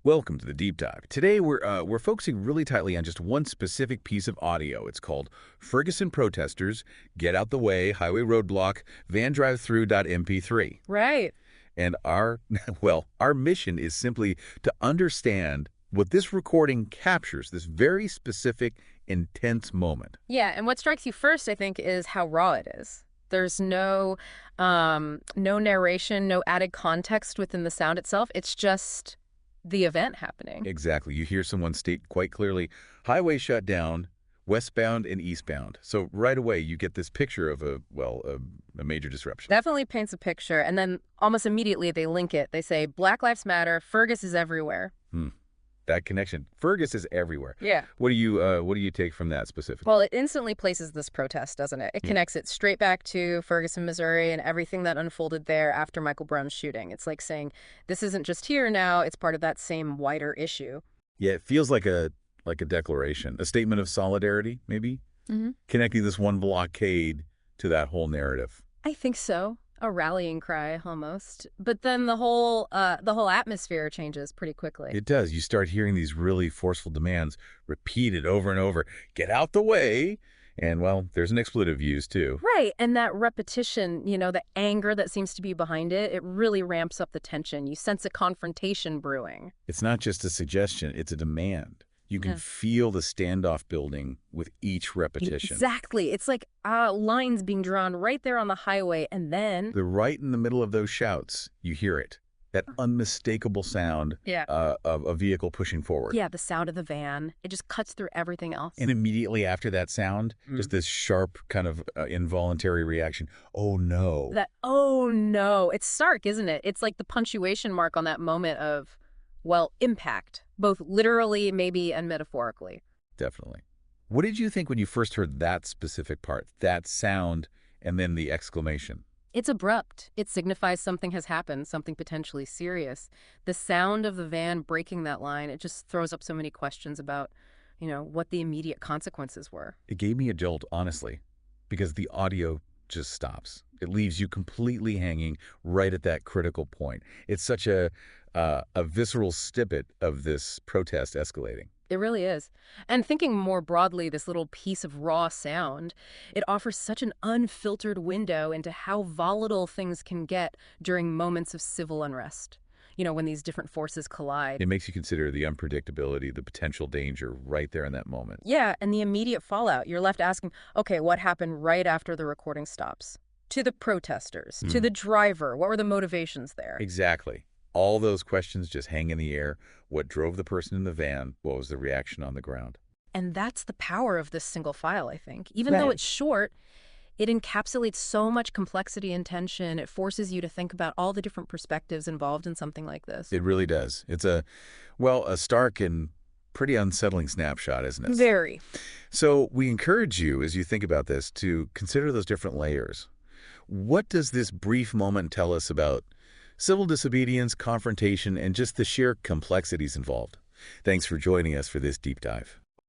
Welcome to the deep dive. Today we're focusing really tightly on just one specific piece of audio. It's called Ferguson protesters get out the way highway roadblock van drive through .mp3. Right. And our our mission is simply to understand what this recording captures, this very specific intense moment. Yeah, and what strikes you first, I think, is how raw it is. There's no narration, no added context within the sound itself. It's just the event happening. Exactly. You hear someone state quite clearly, highway shut down, westbound and eastbound. So right away you get this picture of a major disruption. Definitely paints a picture, and then almost immediately they link it. They say, Black Lives Matter, Fergus is everywhere. That connection. Fergus is everywhere. Yeah. What do you take from that specifically? Well, it instantly places this protest, doesn't it? It connects it straight back to Ferguson, Missouri, and everything that unfolded there after Michael Brown's shooting. It's like saying, this isn't just here now, it's part of that same wider issue. Yeah, it feels like a declaration, a statement of solidarity, maybe, connecting this one blockade to that whole narrative. I think so. A rallying cry, almost. But then the whole atmosphere changes pretty quickly. It does. You start hearing these really forceful demands repeated over and over. Get out the way. And, well, there's an expletive used, too. Right. And that repetition, the anger that seems to be behind it, it really ramps up the tension. You sense a confrontation brewing. It's not just a suggestion. It's a demand. You can feel the standoff building with each repetition. Exactly. It's like lines being drawn right there on the highway, and then Right in the middle of those shouts, you hear it. That unmistakable sound of a vehicle pushing forward. Yeah, the sound of the van. It just cuts through everything else. And immediately after that sound, just this sharp kind of involuntary reaction. Oh, no. Oh, no. It's stark, isn't it? It's like the punctuation mark on that moment of, impact, both literally maybe and metaphorically. Definitely. What did you think when you first heard that specific part, that sound, and then the exclamation? It's abrupt. It signifies something has happened, something potentially serious. The sound of the van breaking that line, it just throws up so many questions about, what the immediate consequences were. It gave me a jolt, honestly, because the audio just stops. It leaves you completely hanging right at that critical point. It's such a visceral snippet of this protest escalating. It really is. And thinking more broadly, this little piece of raw sound, it offers such an unfiltered window into how volatile things can get during moments of civil unrest. When these different forces collide. It makes you consider the unpredictability, the potential danger right there in that moment. Yeah, and the immediate fallout. You're left asking, okay, what happened right after the recording stops? To the protesters, to the driver, what were the motivations there? Exactly. All those questions just hang in the air. What drove the person in the van? What was the reaction on the ground? And that's the power of this single file, I think. Even though it's short, it encapsulates so much complexity and tension. It forces you to think about all the different perspectives involved in something like this. It really does. It's a stark and pretty unsettling snapshot, isn't it? Very. So we encourage you, as you think about this, to consider those different layers. What does this brief moment tell us about civil disobedience, confrontation, and just the sheer complexities involved? Thanks for joining us for this deep dive.